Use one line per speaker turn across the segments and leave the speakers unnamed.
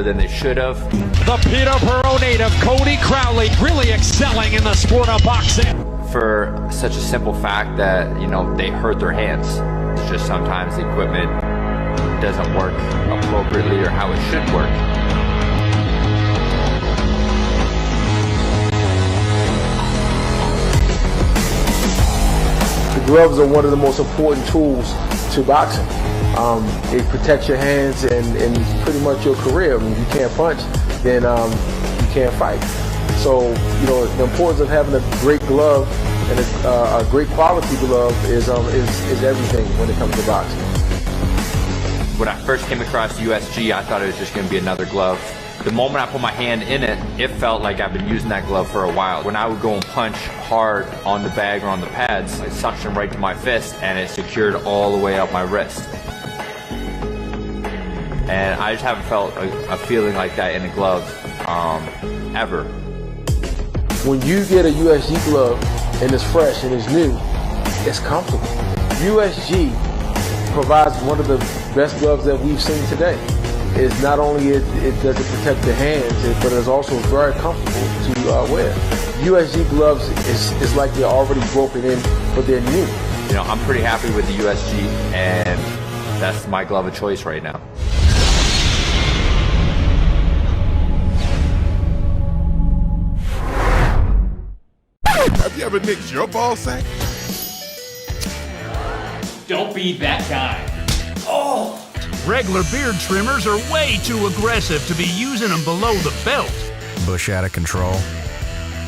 better than they should have.
The Peterborough native, Cody Crowley, really excelling in the sport of boxing.
For such a simple fact that, you know, they hurt their hands. It's just sometimes the equipment doesn't work appropriately or how it should work.
The gloves are one of the most important tools to boxing. It protects your hands and pretty much your career. I mean, if you can't punch, then you can't fight. So, you know, the importance of having a great glove and a great quality glove is everything when it comes to boxing.
When I first came across USG, I thought it was just going to be another glove. The moment I put my hand in it, it felt like I've been using that glove for a while. When I would go and punch hard on the bag or on the pads, it suctioned right to my fist and it secured all the way up my wrist. And I just haven't felt a feeling like that in a glove ever.
When you get a USG glove and it's fresh and it's new, it's comfortable. USG provides one of the best gloves that we've seen today. It's not only it does it protect the hands, but it's also very comfortable to wear. USG gloves is like they're already broken in, but they're new.
You know, I'm pretty happy with the USG, and that's my glove of choice right now.
Have you ever nicked your ball sack?
Don't be that guy. Oh!
Regular beard trimmers are way too aggressive to be using them below the belt.
Bush out of control?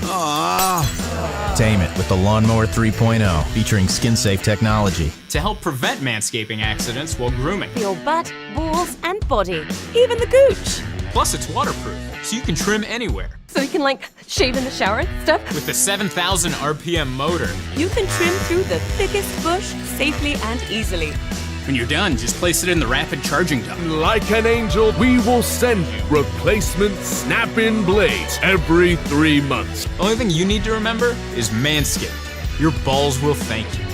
Aww. Tame it with the Lawnmower 3.0, featuring skin-safe technology.
To help prevent manscaping accidents while grooming.
Your butt, balls, and body. Even the gooch.
Plus, it's waterproof, so you can trim anywhere.
So you can, shave in the shower and stuff.
With the 7,000 RPM motor.
You can trim through the thickest bush safely and easily.
When you're done, just place it in the rapid charging dock.
Like an angel, we will send you replacement snap-in blades every 3 months.
Only thing you need to remember is Manscaped. Your balls will thank you.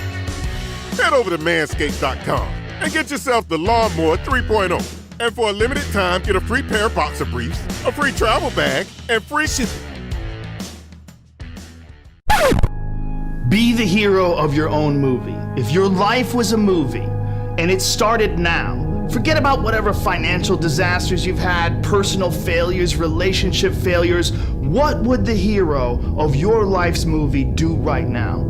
Head over to manscaped.com and get yourself the Lawnmower 3.0. And for a limited time, get a free pair of boxer briefs, a free travel bag, and free shipping.
Be the hero of your own movie. If your life was a movie, and it started now, forget about whatever financial disasters you've had, personal failures, relationship failures. What would the hero of your life's movie do right now?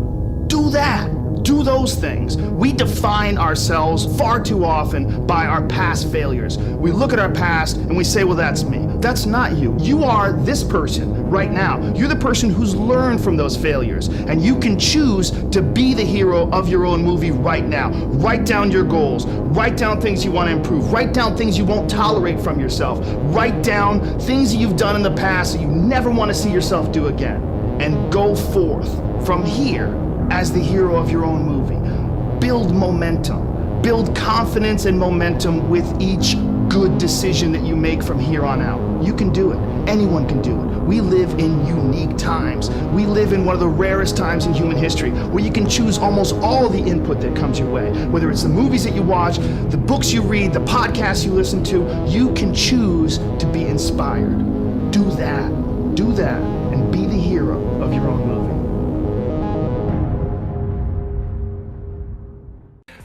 Do that. Do those things. We define ourselves far too often by our past failures. We look at our past and we say, well, that's me. That's not you. You are this person right now. You're the person who's learned from those failures, and you can choose to be the hero of your own movie right now. Write down your goals. Write down things you want to improve. Write down things you won't tolerate from yourself. Write down things that you've done in the past that you never want to see yourself do again. And go forth from here as the hero of your own movie. Build momentum. Build confidence and momentum with each good decision that you make from here on out. You can do it. Anyone can do it. We live in unique times. We live in one of the rarest times in human history where you can choose almost all the input that comes your way. Whether it's the movies that you watch, the books you read, the podcasts you listen to, you can choose to be inspired. Do that. Do that and be the hero of your own movie.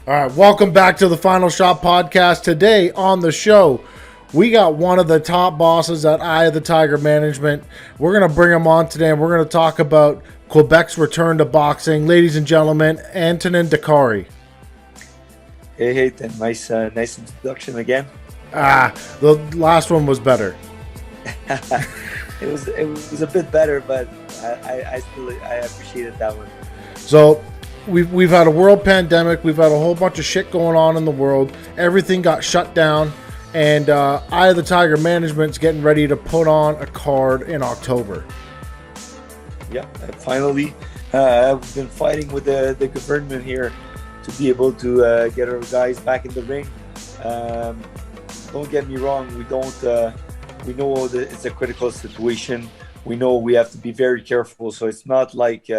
All right, welcome back to the Final Shot Podcast. Today on the show, we got one of the top bosses at Eye of the Tiger Management. We're going to bring him on today, and we're going to talk about Quebec's return to boxing. Ladies and gentlemen, Antonin Decarie.
Hey, nice introduction again.
The last one was better.
It was a bit better, but I appreciated that one.
So we've had a world pandemic. We've had a whole bunch of shit going on in the world. Everything got shut down, and Eye of the Tiger Management's getting ready to put on a card in October.
Yeah, finally, I've been fighting with the government here to be able to get our guys back in the ring. Don't get me wrong, we know that it's a critical situation. We know we have to be very careful. So it's not like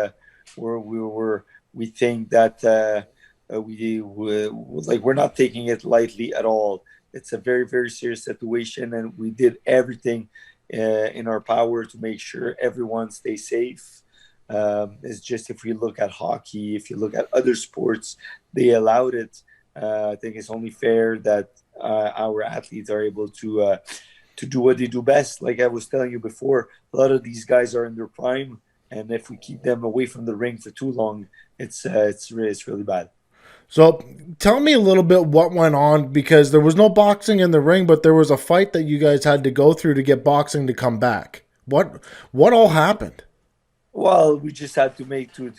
we think that we're not taking it lightly at all. it's a very, very serious situation, and we did everything in our power to make sure everyone stays safe. It's just, if we look at hockey, if you look at other sports, they allowed it. I think it's only fair that our athletes are able to do what they do best. Like I was telling you before, a lot of these guys are in their prime, and if we keep them away from the ring for too long, it's really bad.
So tell me a little bit what went on, because there was no boxing in the ring, but there was a fight that you guys had to go through to get boxing to come back. What all happened?
Well, we just had to make to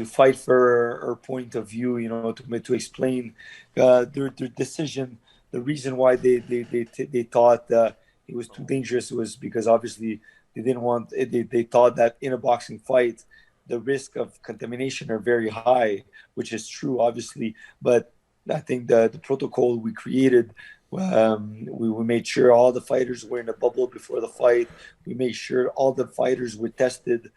fight for our point of view, to explain their decision. The reason why they thought it was too dangerous was because obviously they didn't want. They thought that in a boxing fight, the risk of contamination are very high, which is true, obviously. But I think the protocol we created, we made sure all the fighters were in a bubble before the fight. We made sure all the fighters were tested.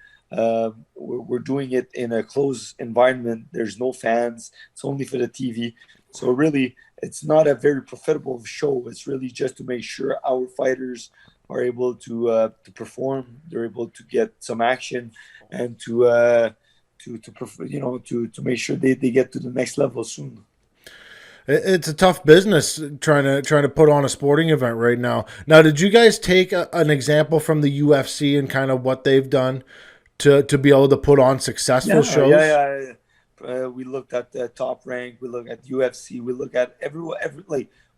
We're doing it in a closed environment. There's no fans. It's only for the TV. So really, it's not a very profitable show. It's really just to make sure our fighters are able to perform. They're able to get some action, and to make sure they get to the next level soon.
It's a tough business trying to put on a sporting event right now. Now, did you guys take an example from the UFC and kind of what they've done to be able to put on successful shows?
Yeah. We looked at the Top Rank. We looked at UFC. We looked at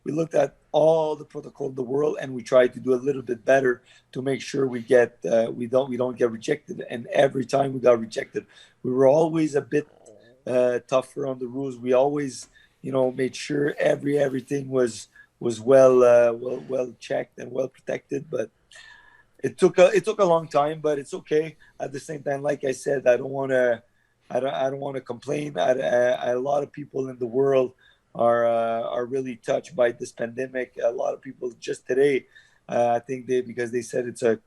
we looked at all the protocol in the world, and we tried to do a little bit better to make sure we don't get rejected. And every time we got rejected, we were always a bit tougher on the rules. We always, made sure everything was well checked and well protected. But it took a long time, but it's okay. At the same time, like I said, I don't want to complain. A lot of people in the world are really touched by this pandemic. A lot of people just today, I think because they said it's a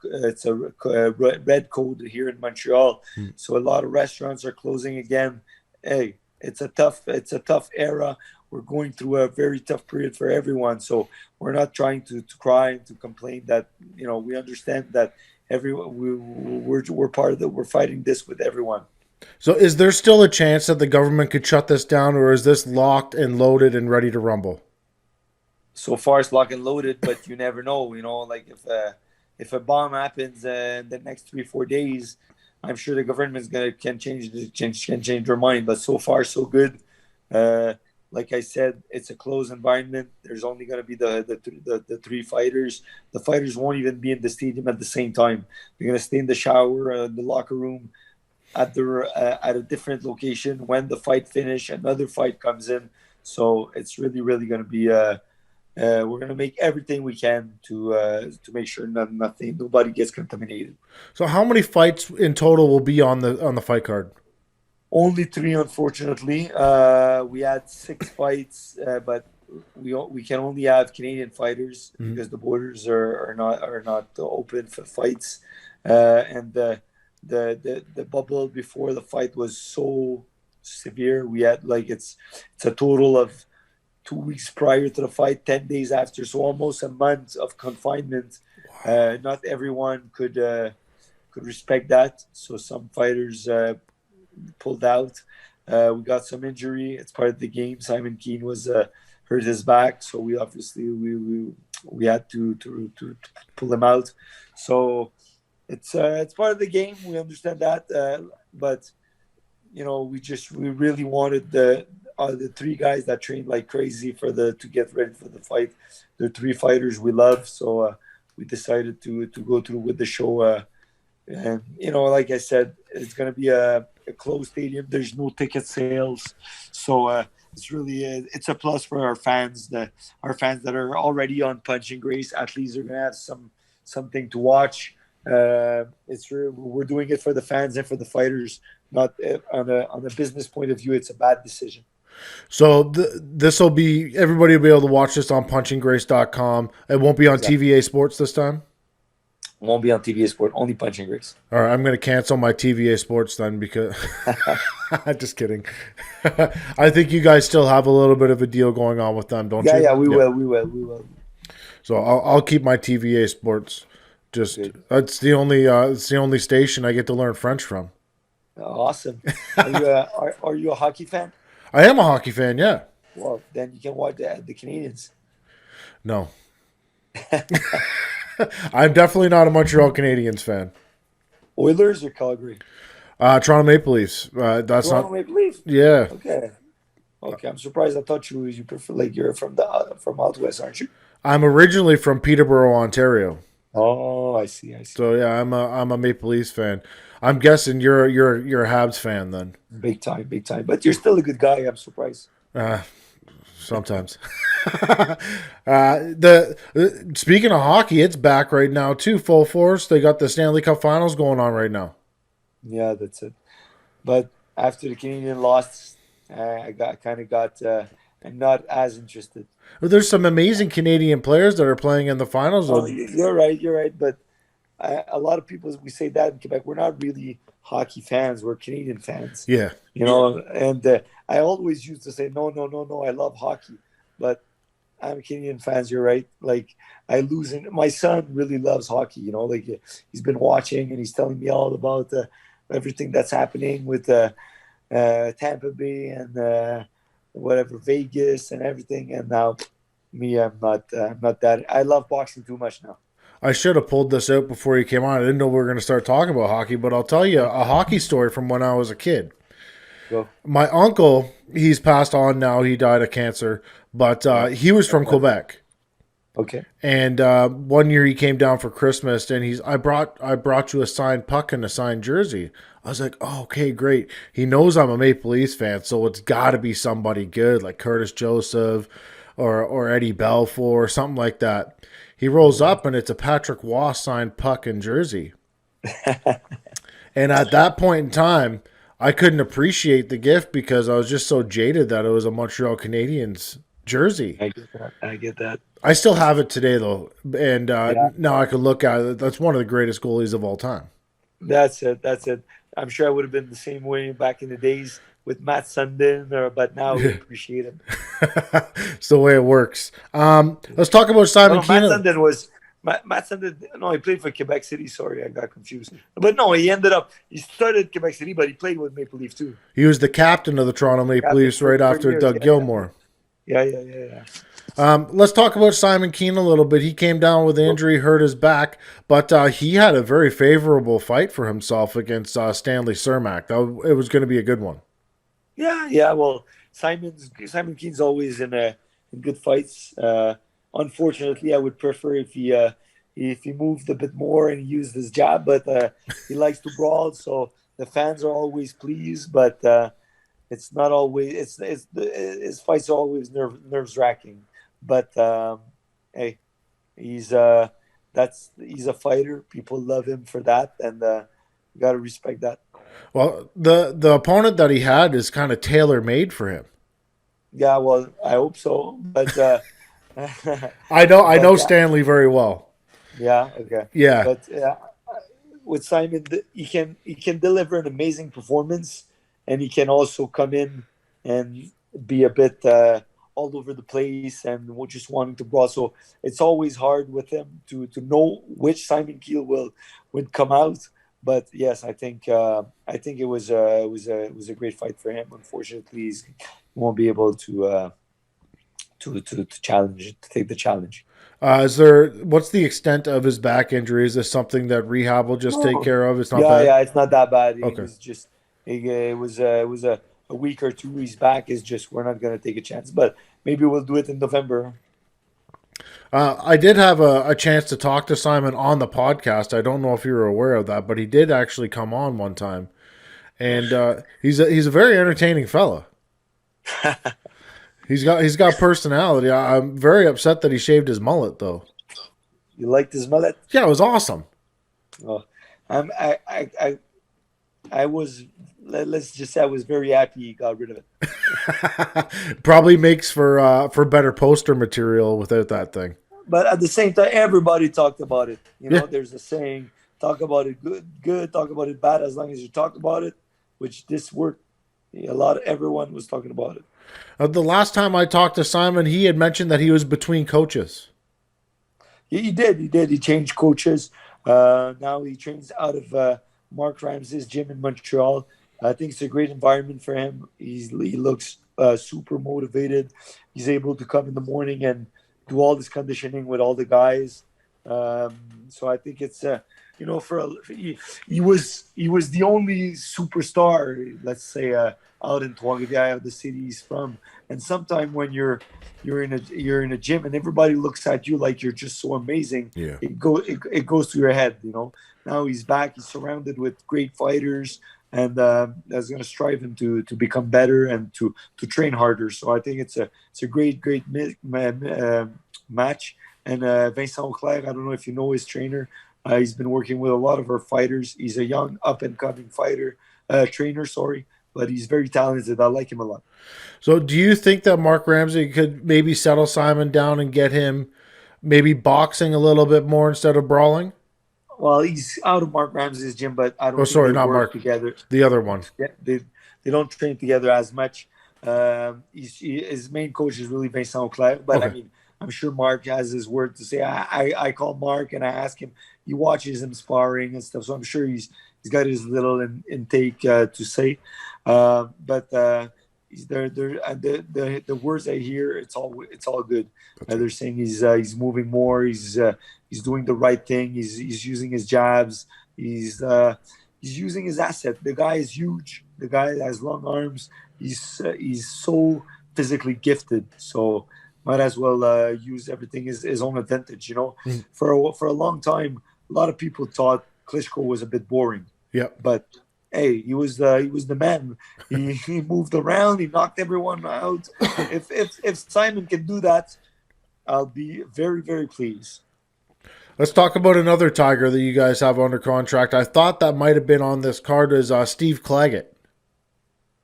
red code here in Montreal, so a lot of restaurants are closing again. Hey, it's a tough era. We're going through a very tough period for everyone. So we're not trying to cry and to complain. That we understand that we're part of it. We're fighting this with everyone.
So is there still a chance that the government could shut this down, or is this locked and loaded and ready to rumble?
So far it's locked and loaded, but you never know. Like if a bomb happens in the next 3-4 days, I'm sure the government's can change their mind. But so far so good. Like I said, it's a closed environment. There's only going to be the three fighters. The fighters won't even be in the stadium at the same time. They're going to stay in the shower, the locker room, at a different location. When the fight finish, another fight comes in. So it's really, really going to be. We're going to make everything we can to make sure nobody gets contaminated.
So how many fights in total will be on the fight card?
Only 3, unfortunately. We had 6 fights, but we can only have Canadian fighters because the borders are not open for fights, and the bubble before the fight was so severe. We had it's a total of 2 weeks prior to the fight, 10 days after, so almost a month of confinement. Wow. Not everyone could respect that, so some fighters pulled out. We got some injury. It's part of the game. Simon Keene was hurt his back, so we obviously we had to pull him out. So it's part of the game. We understand that, but we really wanted the 3 guys that trained like crazy to get ready for the fight. They're 3 fighters we love, so we decided to go through with the show. And like I said, it's going to be a closed stadium. There's no ticket sales, so it's really it's a plus for our fans. Our fans that are already on Punch and Grace, at least they're going to have something to watch. We're doing it for the fans and for the fighters. Not on a business point of view, it's a bad decision.
So this will be, everybody will be able to watch this on punchandgrace.com. It won't be on TVA Sports this time?
Won't be on TVA Sport, only Punching Grace.
All right, I'm going to cancel my TVA Sports then because just kidding. I think you guys still have a little bit of a deal going on with them, don't you?
Yeah, we will.
So I'll keep my TVA Sports. Just it's the only station I get to learn French from.
Awesome. Are you a hockey fan?
I am a hockey fan, yeah.
Well, then you can watch the Canadians.
No. I'm definitely not a Montreal Canadiens fan.
Oilers or Calgary?
Toronto Maple Leafs.
Toronto Maple Leafs?
Yeah.
Okay, I'm surprised. I thought you prefer, like, you're from out west, aren't you?
I'm originally from Peterborough, Ontario.
Oh, I see.
So yeah, I'm a Maple Leafs fan. I'm guessing you're a Habs fan then.
Big time. But you're still a good guy. I'm surprised.
Sometimes. Speaking of hockey, it's back right now too, full force. They got the Stanley Cup Finals going on right now.
Yeah, that's it. But after the Canadian lost, I got I'm not as interested.
Well, there's some amazing Canadian players that are playing in the finals.
Oh, you're right. But a lot of people, we say that in Quebec, we're not really hockey fans. We're Canadian fans.
Yeah.
And I always used to say, no, I love hockey. But I'm a Canadian fan, you're right. Like, my son really loves hockey, like he's been watching and he's telling me all about everything that's happening with Tampa Bay and Vegas and everything. And now I'm not that. I love boxing too much now.
I should have pulled this out before you came on. I didn't know we were going to start talking about hockey, but I'll tell you a hockey story from when I was a kid.
Go.
My uncle, he's passed on now. He died of cancer, but he was from Quebec.
Okay.
And one year he came down for Christmas, and I brought you a signed puck and a signed jersey. I was like, oh, okay, great. He knows I'm a Maple Leafs fan, so it's got to be somebody good like Curtis Joseph or Eddie Belfour or something like that. He rolls up, and it's a Patrick Waugh signed puck and jersey. And at that point in time, I couldn't appreciate the gift because I was just so jaded that it was a Montreal Canadiens jersey.
I get that.
I still have it today, though, and now I can look at it. That's one of the greatest goalies of all time.
That's it. I'm sure I would have been the same way back in the days with Matt Sundin, but now we appreciate him.
It's the way it works. Let's talk about Simon Keene.
Matt Sundin. No, he played for Quebec City. Sorry, I got confused. But no, he started Quebec City, but he played with Maple Leaf too.
He was the captain of the Toronto Maple Leafs right after Doug Gilmour.
Yeah.
Let's talk about Simon Keene a little bit. He came down with injury, hurt his back, but he had a very favorable fight for himself against Stanley Cermak. It was going to be a good one.
Yeah. Well, Simon Keene's always in good fights. Unfortunately, I would prefer if he moved a bit more and he used his jab, but he likes to brawl, so the fans are always pleased. But it's not always. His fights are always nerves wracking. But hey, he's a fighter. People love him for that, and you got to respect that.
Well, the opponent that he had is kind of tailor made for him.
Yeah, well, I hope so, but.
I know Stanley very well.
Yeah. Okay.
Yeah.
But with Simon, he can deliver an amazing performance, and he can also come in and be a bit all over the place and just wanting to brawl. So it's always hard with him to know which Simon Keene would come out. But yes, I think it was a great fight for him. Unfortunately, he won't be able to take the challenge.
What's the extent of his back injury? Is this something that rehab will just take care of? It's not bad?
Yeah, it's not that bad.
Okay.
It was a week or two. He's back. It's just we're not going to take a chance, but maybe we'll do it in November.
I did have a chance to talk to Simon on the podcast. I don't know if you were aware of that, but he did actually come on one time, and he's a very entertaining fella. He's got personality. I'm very upset that he shaved his mullet, though.
You liked his mullet?
Yeah, it was awesome.
Oh, I was. Let's just say I was very happy he got rid of it.
Probably makes for better poster material without that thing.
but at the same time, everybody talked about it. You know, there's a saying: talk about it good, talk about it bad, as long as you talk about it. Which this worked. Everyone was talking about it.
The last time I talked to Simon, he had mentioned that he was between coaches.
He did. He changed coaches. Now he trains out of Mark Ramsey's gym in Montreal. I think it's a great environment for him. He looks super motivated. He's able to come in the morning and do all this conditioning with all the guys. So I think it's he was the only superstar, let's say, out in Trois-Rivières, the city he's from. And sometimes when you're in a gym and everybody looks at you like you're just so amazing, it goes through your head. You know. Now he's back. He's surrounded with great fighters, and that's going to strive him to become better and to train harder. So I think it's a great match. And Vincent Auclair, I don't know if you know his trainer. He's been working with a lot of our fighters. He's a young up-and-coming trainer, but he's very talented. I like him a lot.
So do you think that Mark Ramsey could maybe settle Simon down and get him maybe boxing a little bit more instead of brawling?
Well, he's out of Mark Ramsey's gym, but I don't.
Oh, sorry, not
work
Mark.
Together,
the other one.
Yeah, they don't train together as much. His main coach is really Vincent Auclair, but I mean, I'm sure Mark has his word to say. I call Mark and I ask him. He watches him sparring and stuff, so I'm sure he's got his little intake to say. But the words I hear, it's all good. They're saying he's moving more. He's doing the right thing. He's using his jabs. He's using his asset. The guy is huge. The guy has long arms. He's so physically gifted. So might as well use everything his own advantage. You know, for a long time, a lot of people thought Klitschko was a bit boring.
Yeah,
but hey, he was the man. He moved around. He knocked everyone out. If Simon can do that, I'll be very, very pleased.
Let's talk about another Tiger that you guys have under contract. I thought that might have been on this card is Steve Claggett.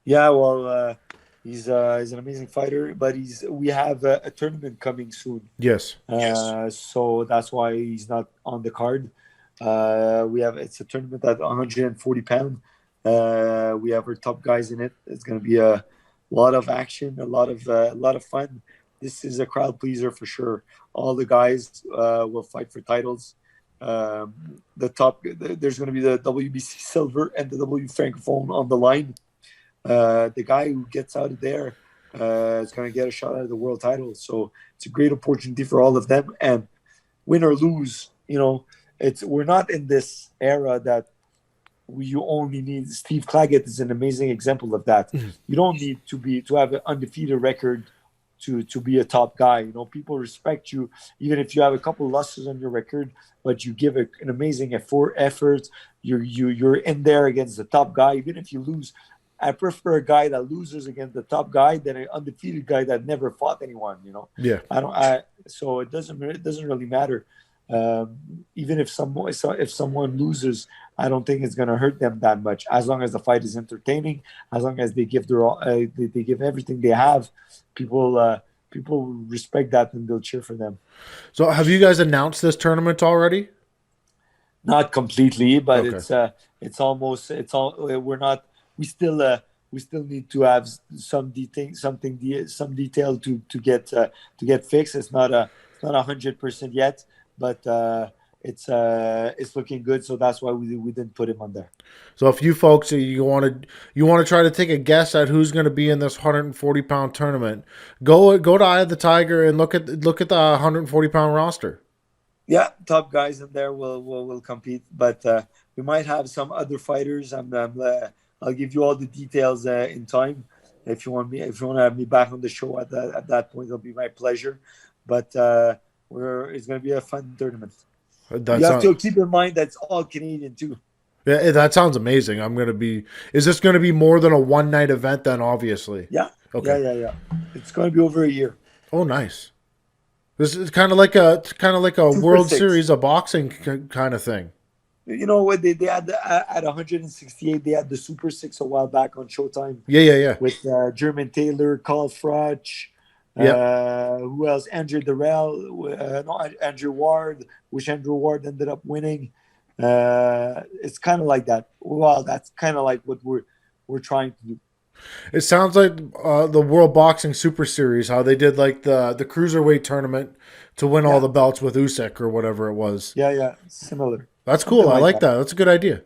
Yeah, well, he's an amazing fighter, but we have a tournament coming soon.
Yes.
So that's why he's not on the card. It's a tournament at 140 pounds. We have our top guys in it. It's going to be a lot of action, a lot of fun. This is a crowd pleaser for sure. All the guys will fight for titles. There's going to be the WBC silver and the W Francophone on the line. The guy who gets out of there is going to get a shot at the world title. So it's a great opportunity for all of them. And win or lose, you know, we're not in this era that you only need. Steve Claggett is an amazing example of that. You don't need to have an undefeated record to be a top guy. You know, people respect you even if you have a couple losses on your record, but you give an amazing effort. You're in there against the top guy, even if you lose. I prefer a guy that loses against the top guy than an undefeated guy that never fought anyone. You know.
Yeah.
So it doesn't really matter. Even if someone loses, I don't think it's going to hurt them that much. As long as the fight is entertaining, as long as they give they give everything they have, people respect that and they'll cheer for them.
So, have you guys announced this tournament already?
Not completely, but
okay.
it's almost. We're not. We still need to have some detail to get fixed. It's not 100% yet. But it's looking good, so that's why we didn't put him on there.
So if you folks you want to try to take a guess at who's going to be in this 140-pound tournament, go to Eye of the Tiger and look at the 140-pound roster.
Yeah, top guys in there will compete, but we might have some other fighters. I'll give you all the details in time. If you want to have me back on the show at that point, it'll be my pleasure. But it's going to be a fun tournament. You have to keep in mind that's all Canadian too.
Yeah, that sounds amazing. Is this going to be more than a one-night event then, obviously?
Yeah.
Okay.
Yeah. It's going to be over a year.
Oh, nice. This is kind of like a World Series of boxing kind of thing.
You know what they had at 168, they had the Super 6 a while back on Showtime.
Yeah.
With German Taylor, Carl Froch, Who else? Andrew Durrell, Andrew Ward, which Andrew Ward ended up winning. It's kind of like that. Well, that's kind of like what we're trying to do.
It sounds like the World Boxing Super Series, how they did like the cruiserweight tournament to win all the belts with Usyk or whatever it was.
Yeah, similar.
That's cool. I like that. That's a good idea.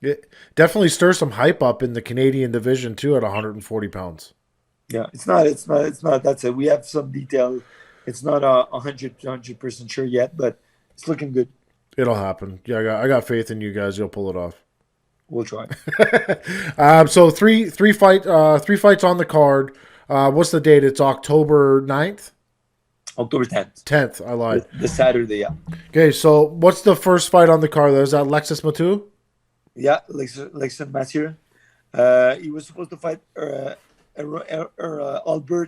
It definitely stirs some hype up in the Canadian division too at 140 pounds.
Yeah, it's not. That's it. We have some detail. It's not 100% sure yet, but it's looking good.
It'll happen. Yeah, I got faith in you guys. You'll pull it off.
We'll try.
So three fights on the card. What's the date? It's October 9th?
October 10th.
10th, I lied.
The Saturday, yeah.
Okay, so what's the first fight on the card? Is that Lexus Matu?
Yeah, Lexus Mathieu. He was supposed to fight Albert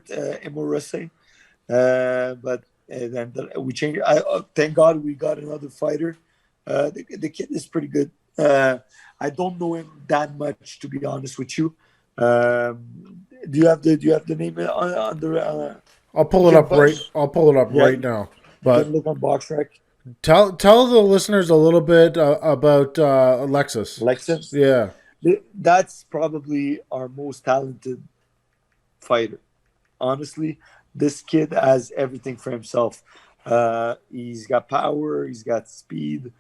Emorese, but then we changed. Thank God we got another fighter. The kid is pretty good. I don't know him that much, to be honest with you. Do you have the name on the?
I'll pull it up right now. But
look on BoxRec.
Tell the listeners a little bit about Lexus.
Lexus?
Yeah.
That's probably our most talented fighter. Honestly, this kid has everything for himself. He's got power. He's got speed.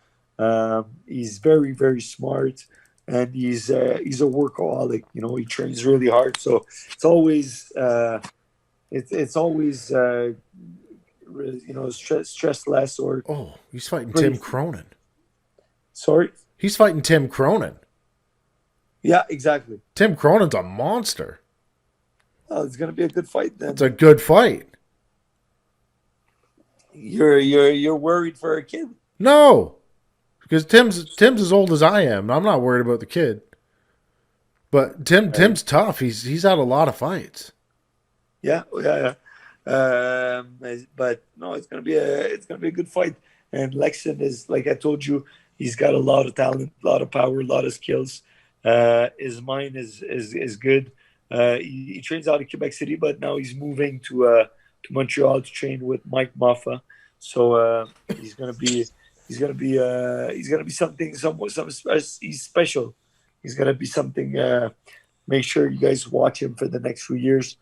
He's very, very smart. And he's a workaholic. You know, he trains really hard. So it's always stress less or.
Oh, he's fighting Tim Cronin.
Sorry?
He's fighting Tim Cronin.
Yeah, exactly.
Tim Cronin's a monster.
Oh, it's gonna be a good fight then.
It's a good fight.
You're worried for a kid?
No, because Tim's as old as I am. I'm not worried about the kid. But Tim's tough. He's had a lot of fights.
Yeah. But no, it's gonna be a good fight. And Lexon is, like I told you, he's got a lot of talent, a lot of power, a lot of skills. His mind is good. He trains out of Quebec City, but now he's moving to Montreal to train with Mike Maffa. So he's gonna be something. He's special. He's gonna be something. Make sure you guys watch him for the next few years.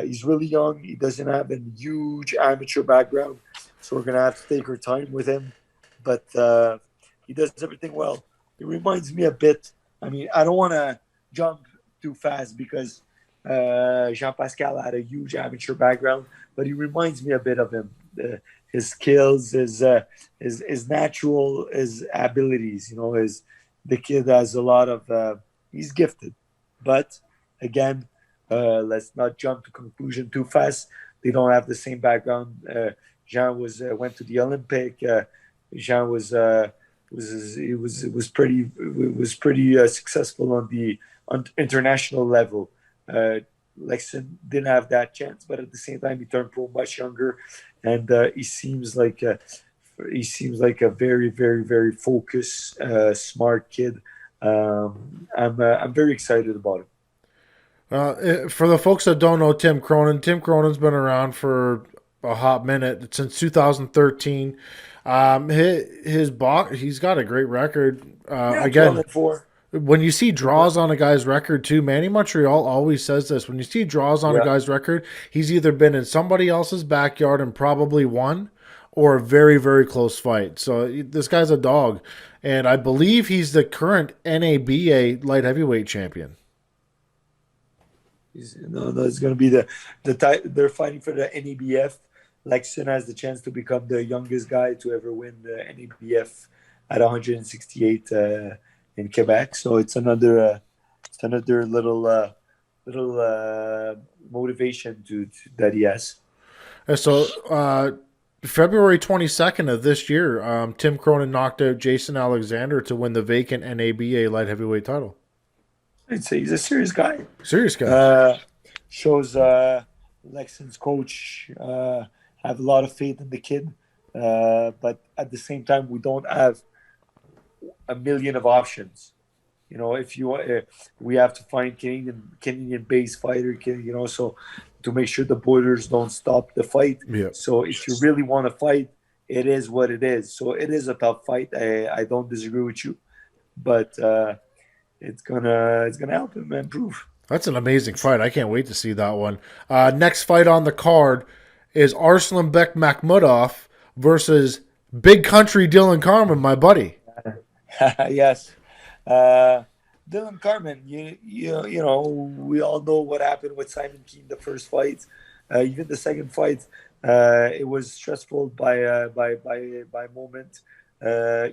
He's really young. He doesn't have a huge amateur background, so we're gonna have to take our time with him. But he does everything well. It reminds me a bit. I mean, I don't want to jump too fast because Jean-Pascal had a huge amateur background, but he reminds me a bit of him. His skills, his natural, his abilities. You know, the kid has a lot of. He's gifted, but again, let's not jump to conclusion too fast. They don't have the same background. Jean went to the Olympic. Jean was pretty successful on the international level. Lexon didn't have that chance, but at the same time, he turned pro much younger, and he seems like a very, very, very focused, smart kid. I'm very excited about it.
For the folks that don't know Tim Cronin's been around for a hot minute, since 2013. He's got a great record. Again, when you see draws on a guy's record too, Manny Montreal always says this. When you see draws on a guy's record, he's either been in somebody else's backyard and probably won, or a very, very close fight. So this guy's a dog. And I believe he's the current NABA light heavyweight champion.
No, it's going to be they're fighting for the NEBF. Lexon has the chance to become the youngest guy to ever win the NEBF at 168 in Quebec. So it's another little motivation that he has.
So February 22nd of this year, Tim Cronin knocked out Jason Alexander to win the vacant NABA light heavyweight title.
He's a serious guy. Shows Lexon's coach have a lot of faith in the kid, but at the same time, we don't have a million of options. You know, if you we have to find Canadian-based fighter, you know. So to make sure the borders don't stop the fight.
Yeah.
So if you really want to fight, it is what it is. So it is a tough fight. I don't disagree with you, but it's gonna help him improve.
That's an amazing fight. I can't wait to see that one. Next fight on the card is Arsene Beck Mcmurdoff versus Big Country Dylan Carmen, my buddy.
Yes. Dylan Carmen, you know, we all know what happened with Simon Keene the first fight. Even the second fight, it was stressful by moment.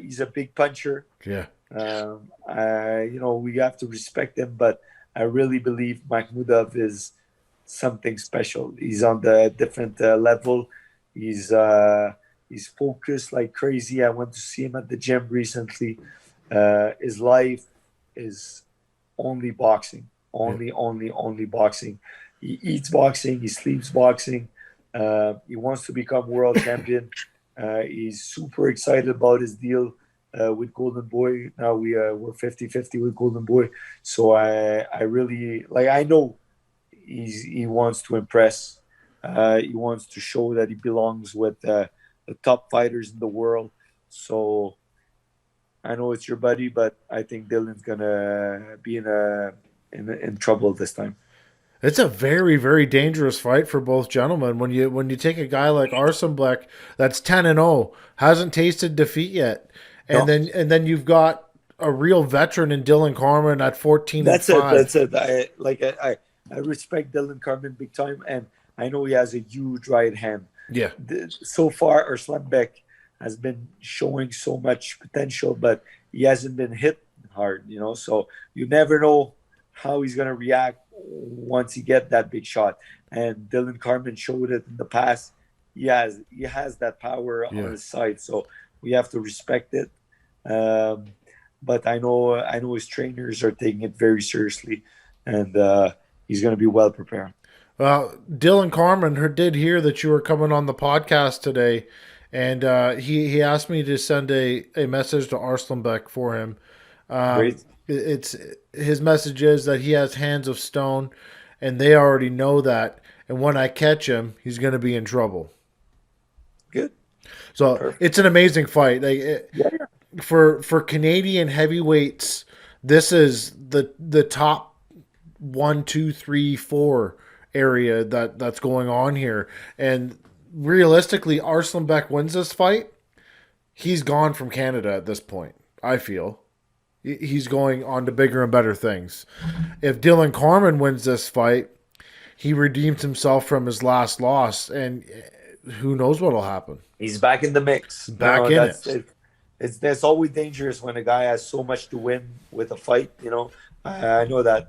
He's a big puncher.
Yeah.
You know, we have to respect him, but I really believe Mcmurdoff is something special. He's on the different level. He's focused like crazy. I went to see him at the gym recently. His life is only boxing, only boxing. He eats boxing. He sleeps boxing. He wants to become world champion. He's super excited about his deal with Golden Boy. Now we're 50-50 with Golden Boy. So I really like. I know he wants to impress. He wants to show that he belongs with the top fighters in the world. So I know it's your buddy, but I think Dylan's gonna be in trouble this time.
It's a very, very dangerous fight for both gentlemen. When you take a guy like Arsene Beck that's 10-0, hasn't tasted defeat yet, and then you've got a real veteran in Dylan Carmen at 14-5.
That's it. I respect Dylan Carmen big time, and I know he has a huge right hand.
Yeah.
So far, Arsene Beck has been showing so much potential, but he hasn't been hit hard, you know. So you never know how he's gonna react once he get that big shot. And Dylan Carmen showed it in the past. He has that power on his side, so we have to respect it. But I know his trainers are taking it very seriously, and he's going to be well prepared.
Well, Dylan Carmen did hear that you were coming on the podcast today, and he asked me to send a message to Arsene Beck for him.
Great.
It's his message is that he has hands of stone, and they already know that. And when I catch him, he's going to be in trouble.
Good.
So
Perfect.
It's an amazing fight. For Canadian heavyweights, this is the top 1, 2, 3, 4 area that's going on here. And realistically, Arsene Beck wins this fight, he's gone from Canada at this point, I feel. He's going on to bigger and better things. If Dylan Carmen wins this fight, he redeems himself from his last loss, and who knows what'll happen.
He's back in the mix. It's always dangerous when a guy has so much to win with a fight. You know, I know that,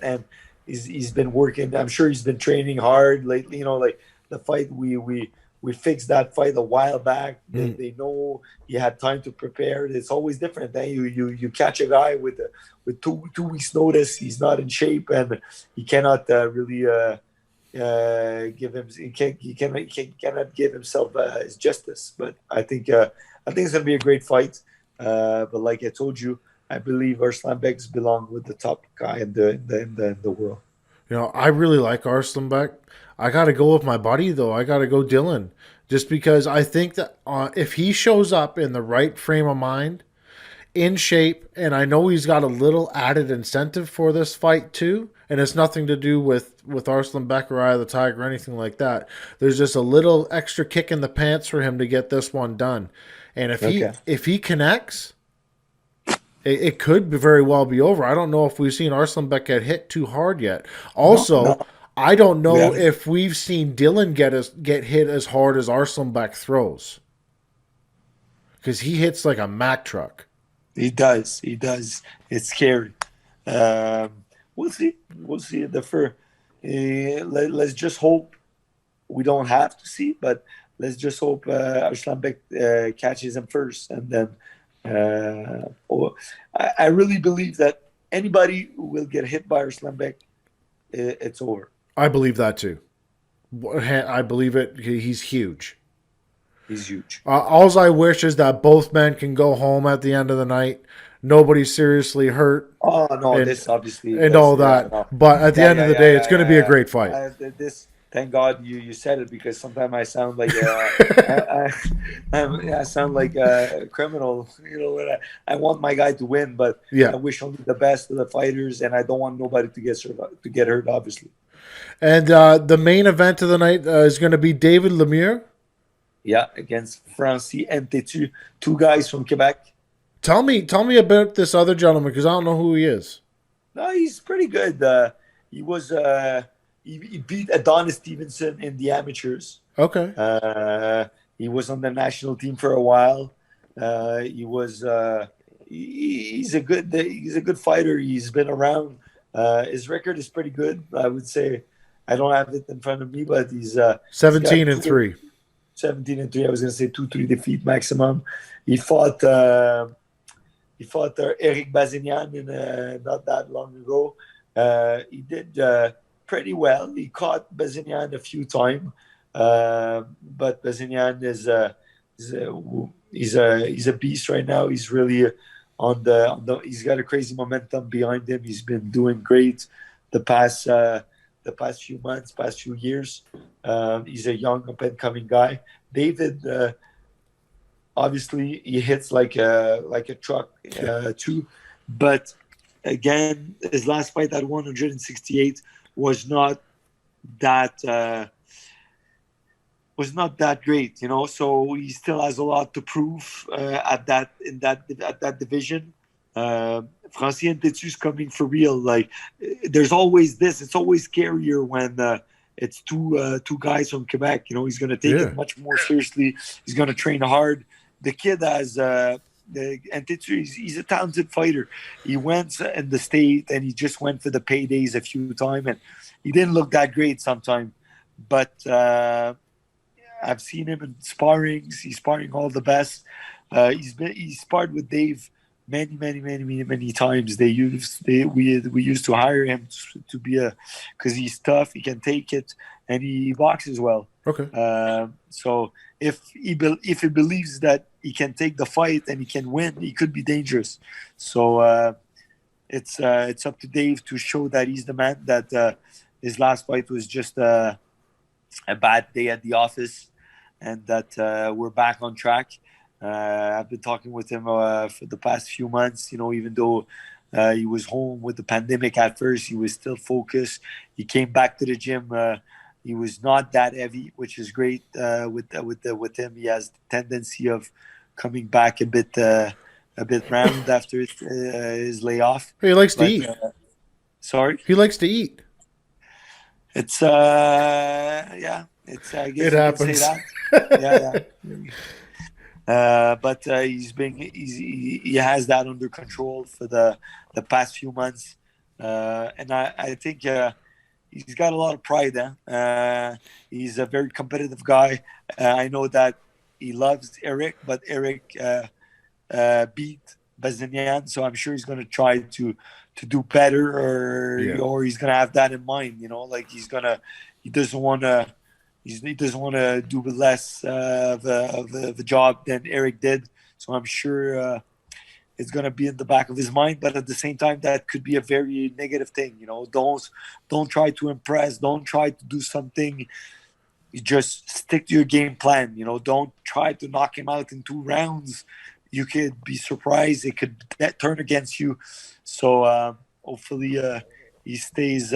and he's been working. I'm sure he's been training hard lately. You know, like the fight we fixed that fight a while back. They know he had time to prepare. It's always different. Then you catch a guy with 2 weeks notice. He's not in shape, and he cannot really he cannot give himself his justice. But I think it's gonna be a great fight. But like I told you, I believe Arsene Beck belongs with the top guy in the world.
You know, I really like Arsene Beck. I got to go with my buddy, though. I got to go Dylan. Just because I think that if he shows up in the right frame of mind, in shape, and I know he's got a little added incentive for this fight, too, and it's nothing to do with Arsene Beck or Eye of the Tiger or anything like that. There's just a little extra kick in the pants for him to get this one done. And if he connects, it could very well be over. I don't know if we've seen Arsene Beck get hit too hard yet. Also, no. I don't know if we've seen Dylan get hit as hard as Arsene Beck throws, because he hits like a Mack truck.
He does. It's scary. We'll see. Let's just hope. We don't have to see, but let's just hope Arsene Beck catches him first, and then I really believe that anybody who will get hit by Arsene Beck, it's over.
I believe that too. I believe it. He's huge.
He's huge.
All I wish is that both men can go home at the end of the night. Nobody's seriously hurt.
Oh no, this obviously
and all that. No. But at the end of the day, it's going to be a great fight.
Thank God you said it, because sometimes I sound like I sound like a criminal. When I want my guy to win, but
Yeah.
I wish only the best of the fighters, and I don't want nobody to get hurt, obviously.
And the main event of the night is going to be David Lemire.
Yeah, against Francis Ntetu, two guys from Quebec.
Tell me about this other gentleman, because I don't know who he is.
No, he's pretty good. He was he beat Adonis Stevenson in the amateurs.
Okay.
He was on the national team for a while. He was he's a good fighter. He's been around. His record is pretty good, I would say. I don't have it in front of me, but he's
17-3.
17-3. I was going to say 2-3 defeat maximum. He fought Eric Bazignan in not that long ago. He did pretty well. He caught Bazignan a few times, but Bazignan he's a beast right now. He's really on the he's got a crazy momentum behind him. He's been doing great the past few months, past few years. He's a young up and coming guy. David, obviously, he hits like a truck too, but again, his last fight at 168 was not that great, So he still has a lot to prove at that division. Francis Ntetu is coming for real. Like, there's always this. It's always scarier when it's two guys from Quebec. He's going to take it much more seriously. He's going to train hard. The kid has Ntetu. He's a talented fighter. He went in the state and he just went for the paydays a few times, and he didn't look that great sometimes. But I've seen him in sparrings. He's sparring all the best. He's sparred with Dave many times. We used to hire him to be because he's tough, he can take it, and he boxes well.
Okay.
So if he believes that he can take the fight and he can win, he could be dangerous. So it's up to Dave to show that he's the man. That his last fight was just a bad day at the office, and that we're back on track. I've been talking with him for the past few months. Even though he was home with the pandemic at first, he was still focused. He came back to the gym. He was not that heavy, which is great with him. He has the tendency of coming back a bit round after his layoff.
He likes to eat.
Sorry?
He likes to eat.
It's yeah. It's I guess
it happens.
Say that. Yeah. But he has that under control for the past few months, and I think he's got a lot of pride. He's a very competitive guy. I know that he loves Eric, but Eric beat Bazignan, so I'm sure he's going to try to do better, or he's going to have that in mind. Like he doesn't want to do less of a job than Eric did. So I'm sure it's going to be in the back of his mind. But at the same time, that could be a very negative thing. Don't try to impress. Don't try to do something. You just stick to your game plan. Don't try to knock him out in 2 rounds. You could be surprised. It could turn against you. So hopefully he stays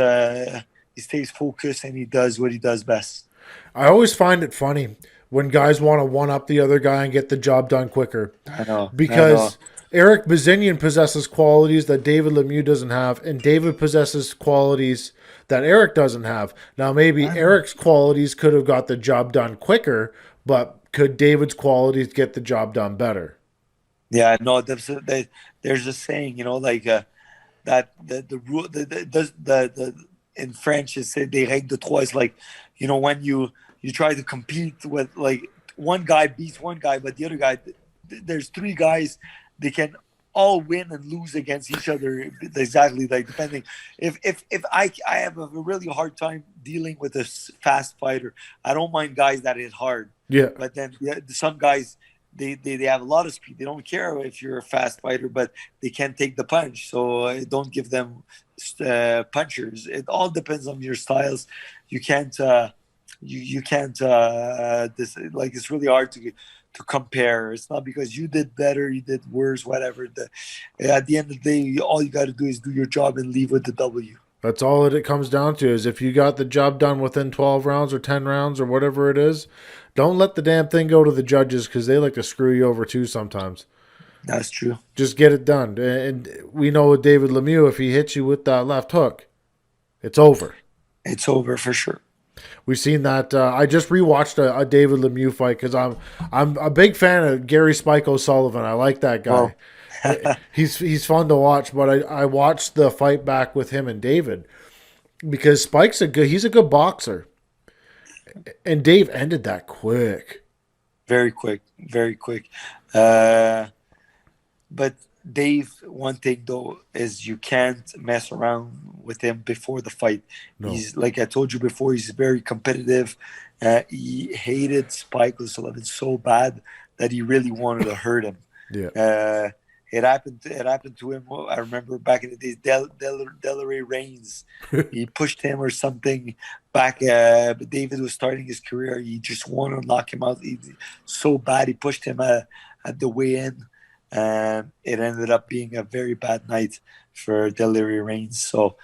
focused and he does what he does best.
I always find it funny when guys want to one-up the other guy and get the job done quicker.
I know.
Because Eric Bazignan possesses qualities that David Lemieux doesn't have, and David possesses qualities that Eric doesn't have. Now, maybe Eric's qualities could have got the job done quicker, but could David's qualities get the job done better?
Yeah, no, there's a saying, that the rule, in French, it's des règles de trois. It's like, when you try to compete with, like, one guy beats one guy, but the other guy, there's 3 guys, they can all win and lose against each other. Exactly, like, depending. If I have a really hard time dealing with a fast fighter, I don't mind guys that hit hard.
Yeah.
But then some guys, they have a lot of speed. They don't care if you're a fast fighter, but they can't take the punch. So don't give them punchers. It all depends on your styles. You can't you can't this like it's really hard to compare. It's not because you did better, you did worse, whatever. At the end of the day, all you got to do is do your job and leave with the W.
That's all that it comes down to, is if you got the job done within 12 rounds or 10 rounds or whatever it is, don't let the damn thing go to the judges, because they like to screw you over too sometimes.
That's true.
Just get it done. And we know with David Lemieux, if he hits you with that left hook, it's over.
It's over for sure.
We've seen that. I just rewatched a David Lemieux fight because I'm a big fan of Gary Spike O'Sullivan. I like that guy. Oh. he's fun to watch. But I watched the fight back with him and David because Spike's he's a good boxer, and Dave ended that quick.
Very quick. But Dave, one thing though is you can't mess around with him before the fight. No. He's, like I told you before, he's very competitive. He hated Spike O'Sullivan so bad that he really wanted to hurt him.
Yeah.
It happened to him. I remember back in the days, Decarie Reigns. He pushed him or something back. But David was starting his career. He just wanted to knock him out so bad. He pushed him at the weigh-in. And it ended up being a very bad night for Decarie Reigns. So,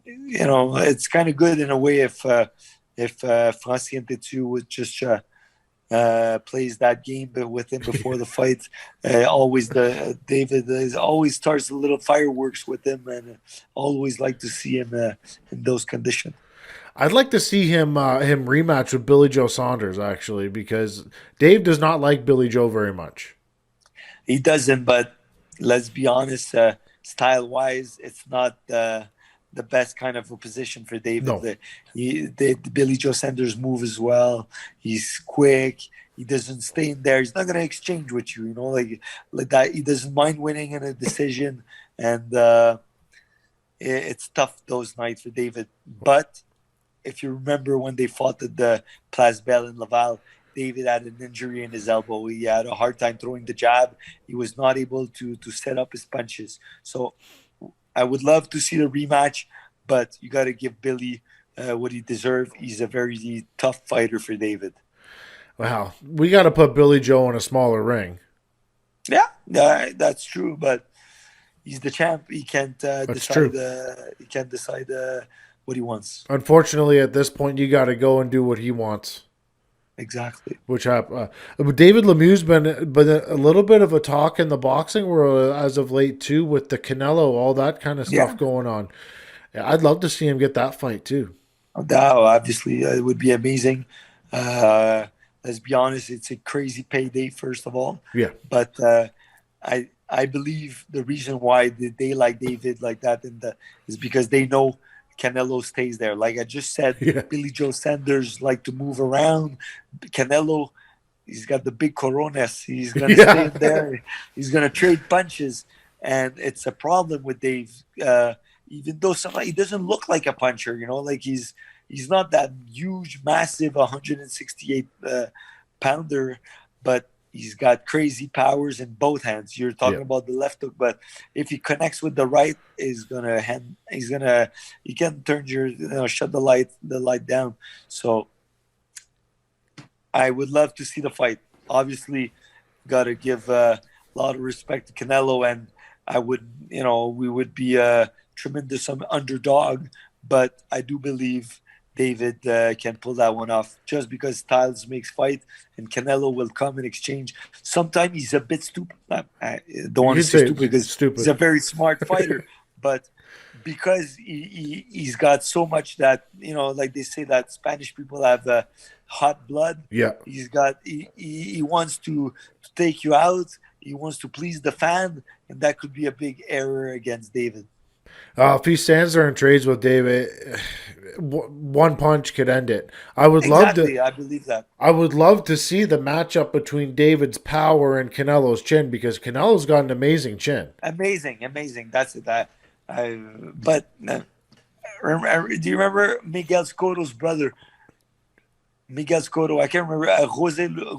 it's kind of good in a way if Francis Ngannou would just plays that game with him before the fight. David always starts a little fireworks with him, and always like to see him in those conditions.
I'd like to see him rematch with Billy Joe Saunders, actually, because Dave does not like Billy Joe very much.
He doesn't, but let's be honest, style-wise, it's not the best kind of a position for David.
No.
Billy Joe Sanders move as well. He's quick. He doesn't stay in there. He's not going to exchange with you, like that. He doesn't mind winning in a decision, and it's tough those nights for David. But if you remember when they fought at the Place Belle in Laval, David had an injury in his elbow. He had a hard time throwing the jab. He was not able to set up his punches. So I would love to see the rematch, but you got to give Billy what he deserves. He's a very tough fighter for David.
Wow. We got to put Billy Joe in a smaller ring.
Yeah, that's true, but he's the champ. He can't decide. He can't decide what he wants.
Unfortunately, at this point, you got to go and do what he wants.
Exactly.
Which happened. David Lemieux's been a little bit of a talk in the boxing world as of late too, with the Canelo, all that kind of stuff going on. I'd love to see him get that fight too.
No, obviously, it would be amazing. Let's be honest, it's a crazy payday, first of all.
Yeah.
But I believe the reason why they like David like that is because they know Canelo stays there. Like I just said, Billy Joe Sanders like to move around. Canelo, he's got the big coronas. He's going to stay in there. He's going to trade punches. And it's a problem with Dave. Even though he doesn't look like a puncher, like he's not that huge, massive 168 pounder, but he's got crazy powers in both hands. You're talking about the left hook, but if he connects with the right, he can turn shut the light down. So I would love to see the fight. Obviously, got to give a lot of respect to Canelo, and I would, we would be a tremendous underdog, but I do believe David can pull that one off just because styles makes fight, and Canelo will come in exchange. Sometimes he's a bit stupid. I don't want to say stupid because he's a very smart fighter, but because he's got so much that, like they say that Spanish people have hot blood.
Yeah.
He wants to take you out. He wants to please the fan, and that could be a big error against David.
If he stands there and trades with David, one punch could end it. I believe that. I would love to see the matchup between David's power and Canelo's chin, because Canelo's got an amazing chin.
Amazing. That's it. Do you remember Miguel Scotto's brother? Miguel Scotto, I can't remember, Jose Miguel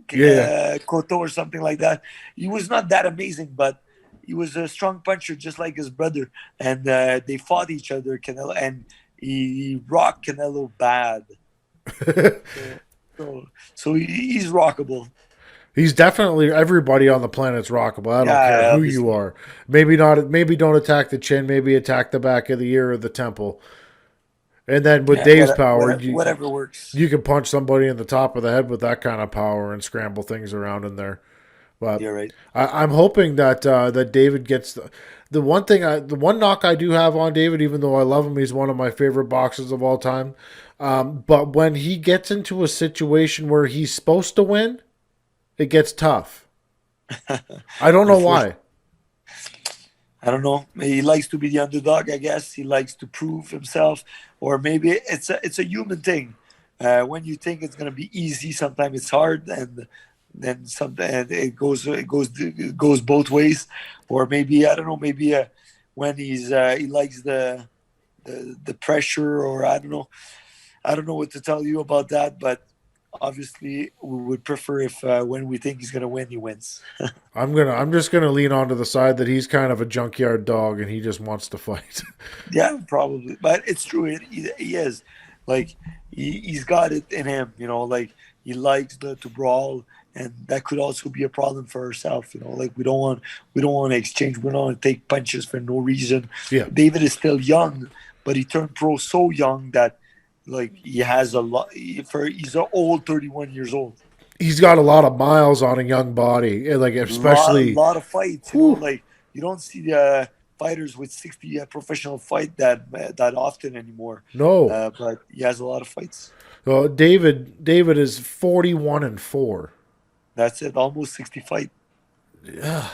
Cotto or something like that. He was not that amazing, but he was a strong puncher, just like his brother. And they fought each other, Canelo. And he rocked Canelo bad. so he's rockable.
He's definitely, everybody on the planet's rockable. I don't care who you are. Maybe don't attack the chin. Maybe attack the back of the ear or the temple. And then with Dave's power,
whatever works.
You can punch somebody in the top of the head with that kind of power and scramble things around in there. But
you're right.
I'm hoping that that David gets the one knock I do have on David, even though I love him, he's one of my favorite boxers of all time. But when he gets into a situation where he's supposed to win, it gets tough. I don't know why.
I don't know. He likes to be the underdog, I guess. He likes to prove himself. Or maybe it's a human thing. When you think it's going to be easy, sometimes it's hard, and then sometimes it goes both ways. Or maybe, I don't know, maybe when he likes the pressure, or I don't know. I don't know what to tell you about that, but obviously we would prefer if when we think he's going to win, he wins.
I'm just gonna lean onto the side that he's kind of a junkyard dog and he just wants to fight.
Yeah, probably, but it's true. He is like he's got it in him, like he likes to brawl, and that could also be a problem for ourselves. Like we don't want to exchange. We don't want to take punches for no reason.
Yeah,
David is still young, but he turned pro so young that. Like he has a lot. He's an old 31 years old.
He's got a lot of miles on a young body, like especially
a lot of fights. Like you don't see the fighters with 60 professional fight that often anymore.
No,
but he has a lot of fights.
Well, David is 41-4.
That's it, almost 60 fight.
Yeah.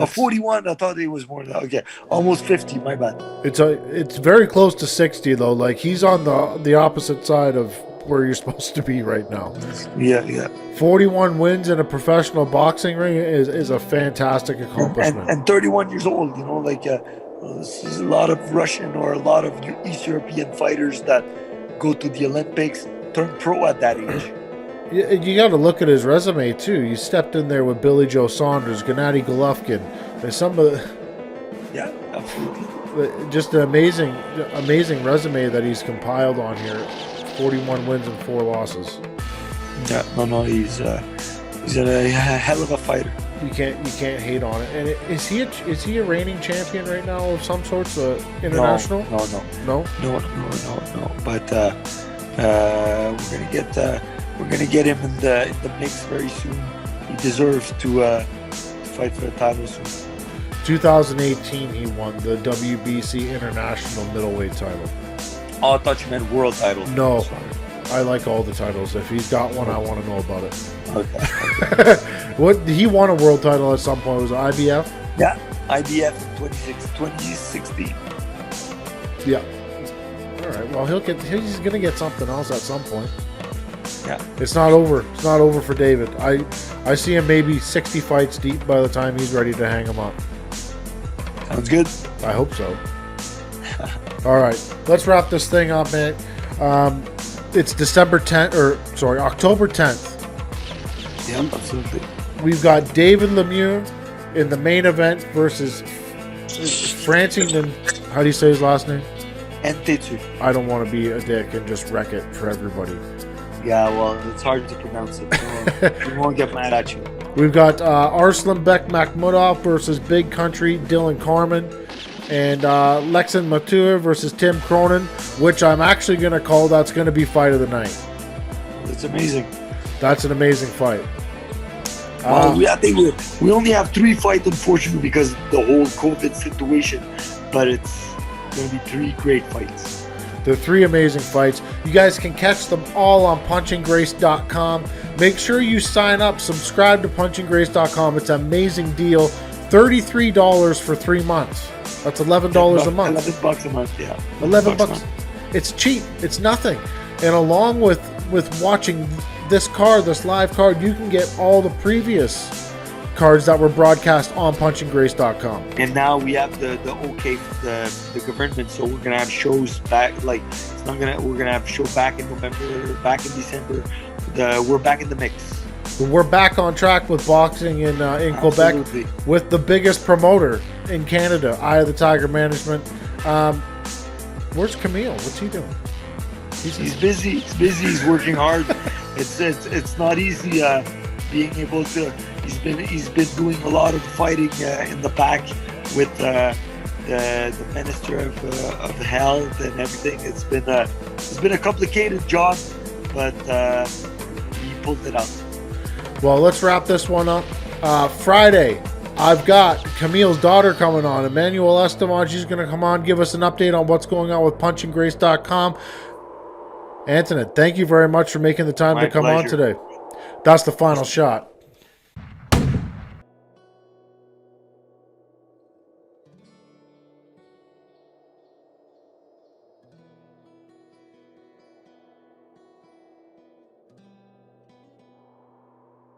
41. I thought it was more than that. Okay, almost 50. My bad.
It's very close to 60 though. Like he's on the opposite side of where you're supposed to be right now.
Yeah.
41 wins in a professional boxing ring is a fantastic accomplishment.
And 31 years old. This is a lot of Russian or a lot of East European fighters that go to the Olympics turn pro at that age.
You got to look at his resume too. You stepped in there with Billy Joe Saunders, Gennady Golovkin. There's some of
yeah, absolutely.
Just an amazing resume that he's compiled on here. 41 wins and 4 losses.
Yeah, no, he's a hell of a fighter.
You can't hate on it. And is he a reigning champion right now of some sorts? International?
No. But we're gonna get him in the mix very soon. He deserves to fight for the title soon.
2018, he won the WBC International Middleweight title.
Oh, I thought you meant world title.
No, sorry. I like all the titles. If he's got one, I want to know about it.
Okay.
What he won a world title at some point? Was it IBF?
Yeah, IBF in 2016.
Yeah. All right. Well, he's gonna get something else at some point.
Yeah.
It's not over. It's not over for David. I see him maybe 60 fights deep by the time he's ready to hang him up.
Sounds good.
I hope so. All right. Let's wrap this thing up, man. It's October 10th.
Yeah, absolutely.
We've got David Lemire in the main event versus Francine. How do you say his last name?
Antonin.
I don't want to be a dick and just wreck it for everybody.
Yeah, well, it's hard to pronounce it. We won't get mad at you.
We've got Arsene Beck Mcmurdoff versus Big Country Dylan Carmen, and Lexan Matua versus Tim Cronin, which I'm actually going to call that's going to be fight of the night.
It's amazing.
That's an amazing fight.
Well, I think we only have 3 fights, unfortunately, because of the whole COVID situation, but it's going to be 3 great fights.
They're 3 amazing fights. You guys can catch them all on punchinggrace.com. Make sure you sign up, subscribe to punchinggrace.com. It's an amazing deal. $33 for 3 months. That's $11 a month.
$11 a month, yeah.
$11. It's cheap. It's nothing. And along with watching this live card, you can get all the previous cards that were broadcast on punchinggrace.com.
And now we have the okay the government, so we're gonna have shows back. Like we're gonna have a show back in November, back in December. We're back in the mix.
We're back on track with boxing in Quebec with the biggest promoter in Canada, Eye of the Tiger Management. Where's Camille? What's he doing?
He's busy. He's busy. He's working hard. It's not easy being able to. He's been doing a lot of fighting in the back with the Minister of Health and everything. It's been a complicated job, but he pulled it out.
Well, let's wrap this one up. Friday, I've got Camille's daughter coming on, Emmanuel Esteban. She's going to come on, give us an update on what's going on with punchandgrace.com. Antonin, thank you very much for making the time to come on today. That's the final shot.